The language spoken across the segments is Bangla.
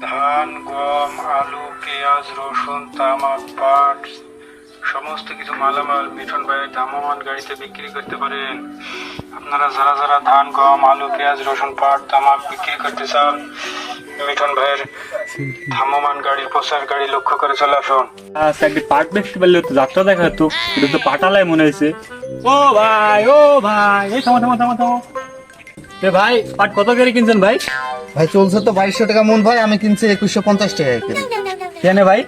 ধান, গম, আলু, পেঁয়াজ, রসুন, তামাক, পাট সমস্ত কিছু মালামাল মিঠুন ভাইয়ের ভ্রাম্যমাণ গাড়িতে বিক্রি করতে পারেন। আপনারা যারা যারা ধান, গম, আলু, পেঁয়াজ, রসুন, পাট, তামাক বিক্রি করতে চান, মিঠুন ভাইয়ের ভ্রাম্যমাণ গাড়ি, প্রচার গাড়ি লক্ষ্য করে চলে আসুন। একদিন পাট দেখতে পারলে তো যাত্রা দেখা তো এটা তো পাটালাই মনে হয়েছে। ও ভাই এই থামো থামো থামো থামো। ভাই পাট কত করে কিনছেন ভাই? ভাই চলছে তো 2200 টাকা মন ভাই, আমি কিনছি 2150 টাকা কেজি। কেন ভাই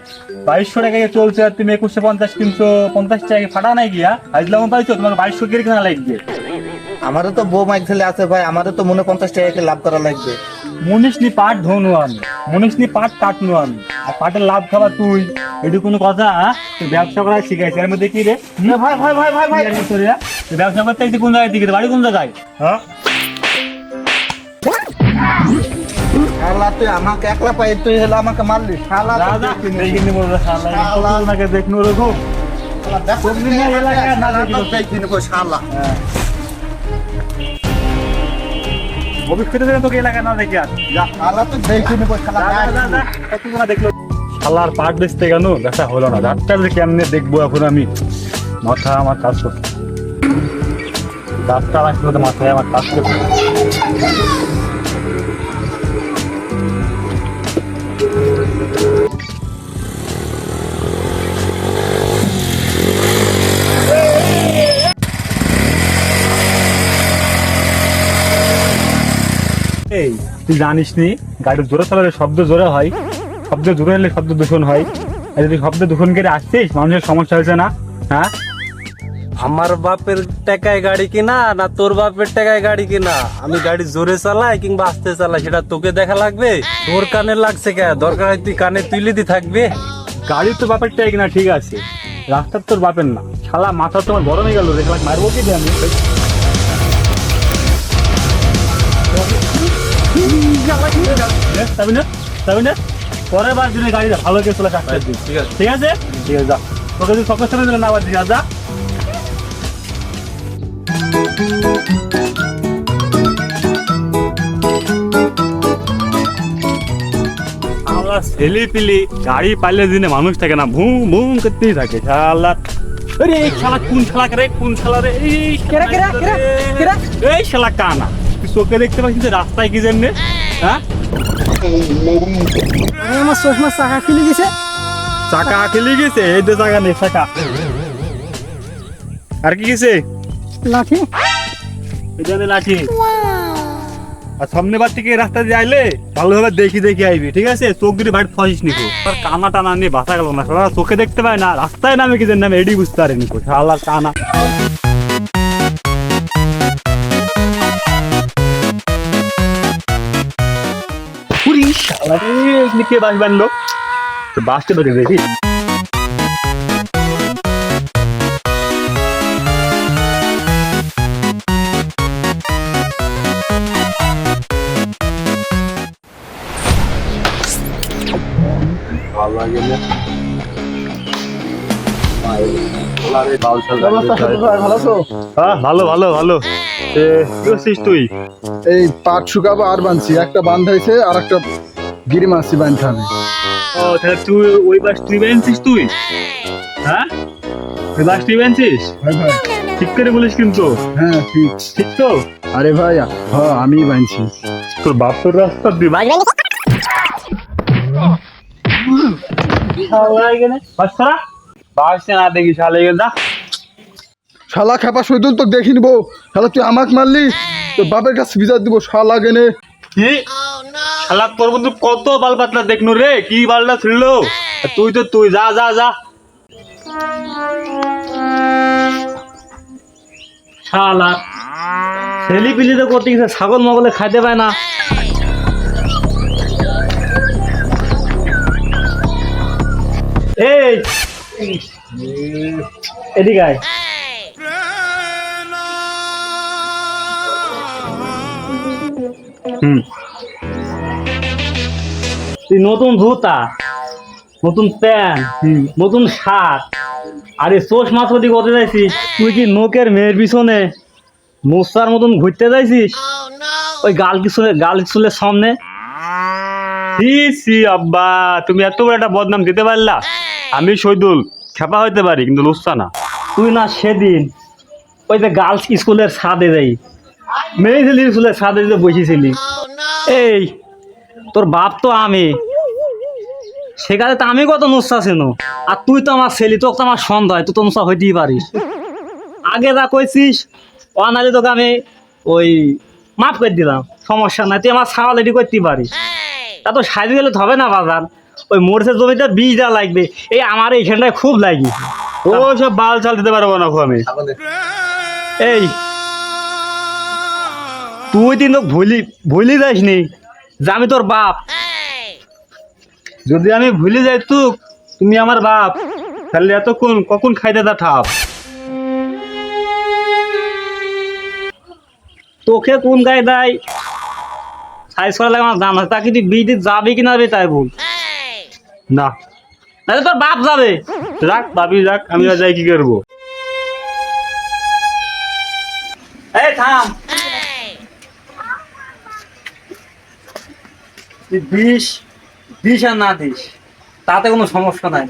2200 টাকা চলছে আর তুমি 2150 কিনছো? 50 টাকা ফাটা নাই গিয়া আজলাম পাইছো, তোমাকে 2200 করে কিনা লাগবে। আমারও তো বউ মাইক ছেলে আছে ভাই, আমারও তো মনে 50 টাকা লাভ করা লাগবে। মনীষনি পাট ধনু আমি, মনীষনি পাট কাটনু আমি, আর পাটের লাভ খাবা তুই, এটি কোনো কথা? তুই ব্যবসা করা শিখাইছি এর মধ্যে কি রে? ভাই ভাই ভাই ভাই ভাই তুই ব্যবসা করতে একটি কোন জায়গায় দিকে বাড়ি কোন জায়গায়? হ্যাঁ শালা তুই আমাকে একলা পাই, তুই হলো আমাকে মারলি শালা। দাদা দেখিনি বলরা শালা ওনাকে দেখনু রে গো। শালা দেখো কোনদিন এলাকা না দেখি দেখিনি কো শালা। ভবিষ্যতে যেন তোকে এলাকা না দেখি আর যা। শালা তুই দেখিনি কো শালা। কতক্ষণ দেখলো শালার পাট বেচতে কেন দেখা হলো না। ডাক্তার যে কেমনে দেখবো এখন আমি, মাথা আমার কাজ করছে। ডাক্তার আসলে তো মাথায় আমার কাজ করছে। এই তুই জানিস নি গাড়ি জোরে চালালে শব্দ জোরে হয়, শব্দ জোরে হলে শব্দ দূষণ হয়। আর যদি শব্দ দূষণ করে আসছিস মানুষের সমস্যা হয়েছে না? হ্যাঁ আমার বাপের টাকায় গাড়ি কিনা না তোর বাপের টাকায় গাড়ি কিনা, আমি গাড়ি জোরে চালাই কিংবা আস্তে চালাই সেটা তোকে দেখা লাগবে? তোর কানে লাগছে কে? দরকার হয় তুই কানে তুলে দি থাকবে। গাড়ি তো বাপের টাই কিনা ঠিক আছে, রাস্তার তোর বাপের না। শালা মাথা তোমার গরম হয়ে গেল রে, শালা মারবো কি দিয়ে আমি? পরের বার দিনে গাড়িটা ভালো করে চলে কাটতে দিন, ঠিক আছে ঠিক আছে? ঠিক আছে যা, তোকে যদি সকাল সকাল দিলে না আবার দিকে যা। আমরা ছেলে পিলি গাড়ি পাইলে দিনে মানুষ থাকে না, ভুম ভুম করতেই থাকে শালা। আরে এই শালা কোন শালা রে, কোন শালা রে? এই এই শালা কানা, তুই চোখে দেখতে পাচ্ছিস যে রাস্তায় কি জন্য? হ্যাঁ আমার চশমা চাকা খুলে গেছে। চাকা খেলে গেছে? এই তো চাকা নেই, চাকা। আর কি গেছে? লাঠি। এটা লাঠি। আর সামনে বার থেকে রাস্তা দিয়ে আইলে ভালোভাবে দেখি দেখি আইবি, ঠিক আছে? চোখ দুটি বাড়ি ফসিস নিকো। আর কানা টানা নিয়ে বাঁচা গেল না, সারা চোখে দেখতে পায় না, রাস্তায় নামে কি নামে এডি বুঝতে পারে নিকো শালার কানা। পুরি শালা রে, এখানে কে বাস বানলো? তো বাসটা বেঁধে দেখি। ভালো ভালো ভালো। কি করছিস তুই? এই পাট শুকাবো আর বানছি, একটা বান্ধ হয়েছে আর একটা গিরি মাছি বানতে হবে। ও তাহলে তুই ওই বাস তুই বানছিস? তুই হ্যাঁ ওই বাস তুই বানছিস? ভাই ভাই ঠিক করে বলিস কিন্তু। হ্যাঁ ঠিক। ঠিক তো? আরে ভাই হ্যাঁ আমি বানছি। তোর বাপ তোর রাস্তা তুই বাস না দেখি শালা গেল না। শালা খেপা শহীদুল তো দেখি নিবো। শালা তুই আমাকে মারলি, তোর বাপের কাছে বিচার দিব শালা গেনে। কি শালা তোর বন্ধু কত বাল পাতলা দেখনু রে, কি বালটা ছিল? তুই তো তুই যা যা যা শালা। ছেলি পিলি তো করতে গেছে, ছাগল মগলে খাইতে পায় না। এই এদিকে আয়। তুই নতুন জুতা, নতুন প্যান্ট, নতুন শার্ট, আরে চোষ মাছ ওদিকে করতে যাইছিস? তুই কি নোকের মেয়ের পিছনে মোসার মতন ঘুরতে যাইছিস? ওই গাল কিসুলের সামনে সি আব্বা, তুমি এত বড় একটা বদনাম দিতে পারলা? আমি শহীদুল খেপা হইতে পারি কিন্তু লুচ্ছা না। তুই না সেদিন ওই যে গার্লস স্কুলের ছাদে যাই, মেয়ে ছেলে স্কুলের ছাদে যে বসেছিলি, এই তোর বাপ তো আমি, সেখানে তো আমি কত নুসা ছিল, আর তুই তো আমার ছেলে, তোকে তো আমার সন্দেহ হয়, তুই তো নুসা হইতেই পারিস। আগে যা কইছিস অনালি তোকে আমি ওই মাফ করে দিলাম, সমস্যা নাই, তুই আমার ছাওয়া রেডি করতে পারিস। তা তো সাইজ গেলে তো হবে না বাজার, ওই মোরসের জমিতে বীজ দেওয়া লাগবে, এই আমার এইখানটায় খুব লাগি। ও সব বাল চাল দিতে পারবো না গো আমি। এই তুই কিন্তু ভুলি যাস নি যে আমি তোর বাপ। যদি আমি ভুলে যাই তুমি আমার বাপ, তাহলে এতক্ষণ কখন খাইতে তা ঠাপ। তোকে কোন গায়ে দেয় সাইজ করা লাগে আমার জানা আছে, তা কিন্তু বিয়ে যাবে কিনা যাবে তাই বল। না নাহলে তোর বাপ যাবে। যাক বাপি যাক, আমি আর যাই কি করবো। এই থাম, তুই দিস আর না দিস তাতে কোনো সমস্যা নাই।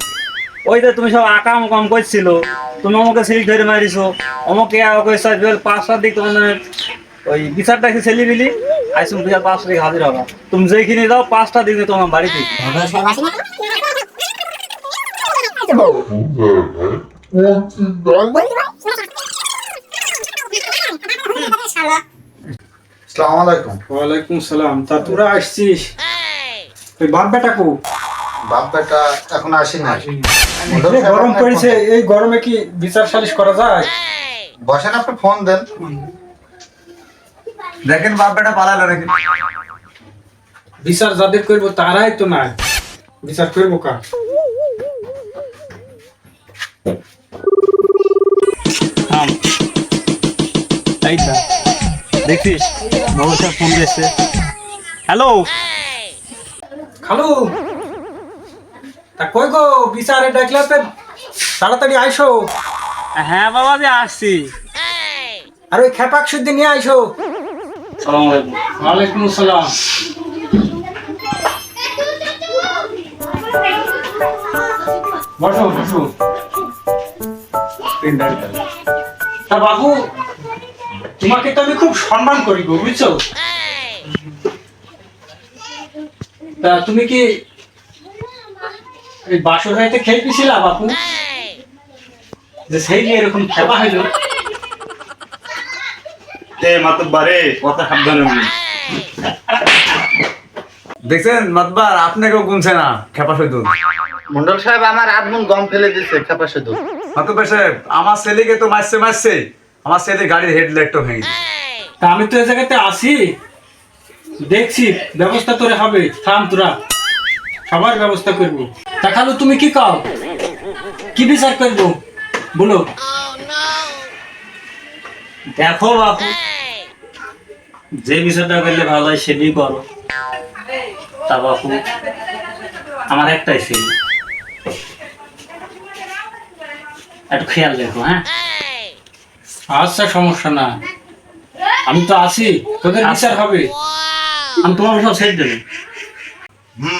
ওই যে তুমি সব আকাম কম করছিল, তুমি আমাকে সিল ধরে মারিছো, আমাকে পাঁচটার দিক তোমার ওই বিচারটা কি ছেলে বিলি আইসুম বিচার 5টা দিকে হাজির হবা। তুমি যেখানে যাও 5টা দিকে তোমার বাড়িতে। আসসালামু আলাইকুম। ওয়ালাইকুম সালাম। তা তোরা আসছিস, ওই বাপ বেটা কো? বাপ বেটা এখন আসি না। গরম পড়েছে, এই গরমে কি বিচার সালিশ করা যায়? বসেন, আপনি ফোন দেন। দেখেন বাপ বেটা পালালো নাকি। বিচার যাদের করবো তারাই তো নাই, বিচার করবো কার? এইটা দেখিস নবসার ফোন দিয়েছে। হ্যালো খালু, তা কই গো বিচারে ডাকলে তো তাড়াতাড়ি আইসো। হ্যাঁ বাবা যে আসছি। আর ওই খেপাক শুদ্ধ নিয়ে আইসো। সালাম আলাইকুম। ওয়ালাইকুম আসসালাম। বসো বসো। তা বাবু, তোমাকে তো আমি খুব সম্মান করি গো, বুঝছো? তা তুমি কি এই বাসর রাইতে খেলতেছিলা বাপু, যে সেই নিয়ে এরকম খেপা হইলো? মাতব্বারে কথা সাবধানে বলি। দেখছেন মাতবার, আপনাকেও গুনছে না খেপা শহীদুল। মন্ডল সাহেব আমার আদমন গম ফেলে দিচ্ছে খেপা শুধু। মাতব্বার সাহেব, আমার ছেলেকে তো মারছে, আমার ছেলে গাড়ির হেডলাইটটা ভেঙে দিয়েছে। তা আমি তো এই জায়গাতে আসি, দেখছি ব্যবস্থা তোরে হবে। থাম তোরা, সবার ব্যবস্থা করবো। তা খালু তুমি কি কাও, কি বিচার করবো বলো? দেখো বাপু, যে বিষয়টা করলে ভালো হয় সেটাই করো। তা বাপু আমার একটাই ছেলে, একটু খেয়াল রেখো। হ্যাঁ আচ্ছা, সমস্যা না, আমি তো আছি, তোদের বিচার হবে। আমি তোমার সব ছেড়ে দেবো।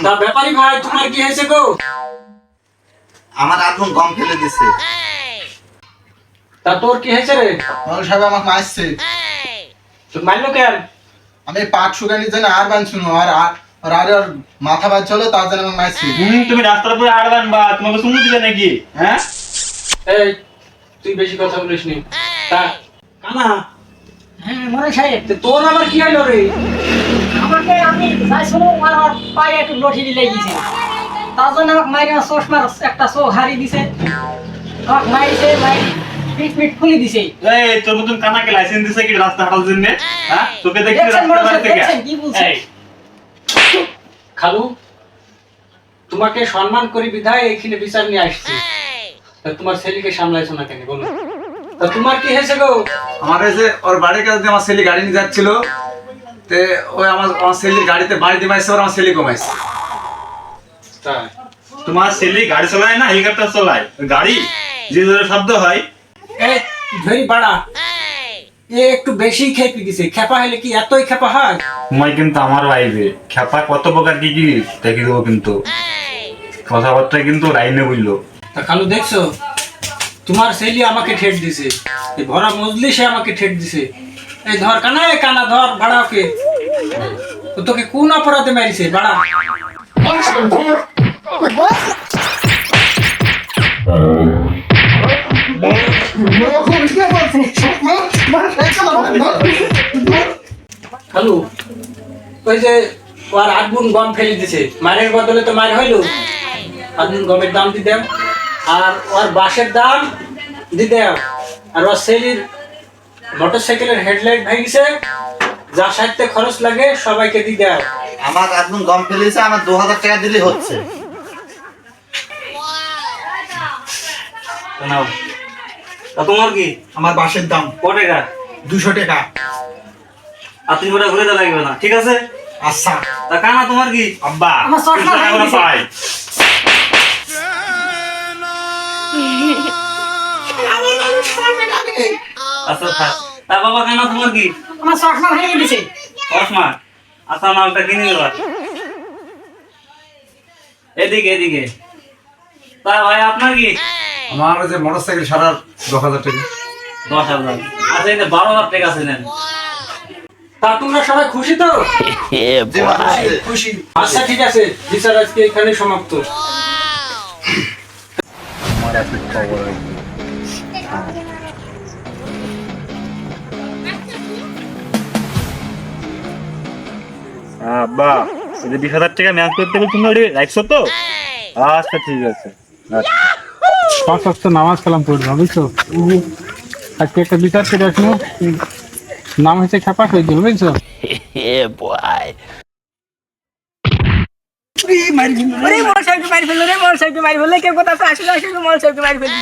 তা ব্যাপারী ভাই, তোমার কি হয়েছে গো? আমার আদমন গম ফেলে দিচ্ছে। তা তোর কি হয়েছে রে? মন্ডল সাহেব আমাকে মারছে। তোর মারলো কেন? আমি পাট শুকানি জন্য আর বানছিল আর আর আর আর মাথা বাজ হলো তার জন্য আমাকে মারছে। তুমি রাস্তার উপরে আর বানবা, তোমাকে চুমু দিবে নাকি? হ্যাঁ এই তুই বেশি কথা বলিস নি। তা কানা, হ্যাঁ মনে সাহেব, তে তোর আবার কি হইলো রে? আমাকে আমি যাইছিল আমার পায়ে একটু লটিরি লেগেছে, তার জন্য আমাকে মাইরে চশমার একটা চোখ হারিয়ে দিছে, আমাকে মাইছে পিট খুলে দিছে। এই তোর মতন কানাকে লাইসেন্স দিছে কি রাস্তা হাঁটার জন্য? হ্যাঁ তোকে দেখি দেখছেন রাস্তা মনে বাড়ি সাহেব, থেকে। দেখছেন কি বলছে? এই খালু, তোমাকে সম্মান করি বিধায় এখানে বিচার নিয়ে আসছি। তা তোমার ছেলেকে সামলাইছো না কেন বলো? তা তোমার কি হয়েছে গো? আমার এই যে ওর বাড়ির কাছে দিয়ে আমার ছেলে গাড়ি নিয়ে যাচ্ছিল, তে ওই আমার ছেলের গাড়িতে বাড়ি দিয়ে মারছে, আর আমার ছেলে কমাইছে। তাই? তোমার ছেলে গাড়ি চালায় না হেলিকপ্টার চালায়? গাড়ি যে জোরে শব্দ হয়। এই ধরি বাড়া, এ একটু বেশি খেপি দিছে। খেপা হলে কি এতই খেপা হয়? মই কিন্তু আমার ভাইবে খেপা কত প্রকার কি কি দেখি দেবো, কিন্তু কথাবার্তা কিন্তু রাইনে বুঝলো। তা খালু দেখছো, তোমার ছেলে আমাকে ঠেট দিছে, এই ভরা মজলি সে আমাকে ঠেট দিছে। এই ধর কানা, এই কানা ধর, ভাড়া ওকে। তো তোকে কোন অপরাধে মারিছে ভাড়া? খালু ওই যে ওর 8 গুণ গম ফেলে দিছে, মারের বদলে তো মার হইলো। 8 গুণ গমের দাম দি দেও, আর ওর বাসের দাম দি দেও, আর ওর সেলির মোটরসাইকেলের হেডলাইট ভেঙেছে, যা সাহিত্যে খরচ লাগে সবাইকে দি দেও। আমার একদম গম ফেলেছে, আমার 2000 টাকা দিলে হচ্ছে। নাও। তা তোমার কি? আমার বাসের দাম ক টাকা? 200 টাকা। আপনি ওটা ঘুরে তো লাগবে না, ঠিক আছে? আচ্ছা তা কানা তোমার কি? আব্বা আমার চশমা 300 টাকা করে ভেঙে গেছে। পাই। আচ্ছা থাক। তা বাবা কানা তোমার কি? আমার চশমা ভেঙে দিছে। চশমা? আচ্ছা মালটা কিনে দেবা। এদিকে এদিকে। তা ভাই আপনার কি? আমার ওই যে মোটরসাইকেল সারার 10,000 টাকা। 10,000। আচ্ছা এই যে 12,000 টাকা আছে নেন। তা তোমরা সবাই খুশি তো? খুশি। আচ্ছা ঠিক আছে, বিচার আজকে এখানে সমাপ্ত। আব্বা এই যে 20,000 টাকা ম্যাচ করতে গেলে তুমি ওটা রাখছো তো? আচ্ছা ঠিক আছে। আচ্ছা 5 ওয়াক্ত নামাজ কালাম পড়বা, বুঝছো? আজকে একটা বিচার করে আসলো, নাম হচ্ছে খেপা শহীদুল, বুঝছো? ওরে মোর সাহেবকে মারি ফেললো রে, মোর সাহেবকে মারি ফেললো। কে কথা আসলে আসলে মোর সাহেবকে মারি ফেললো।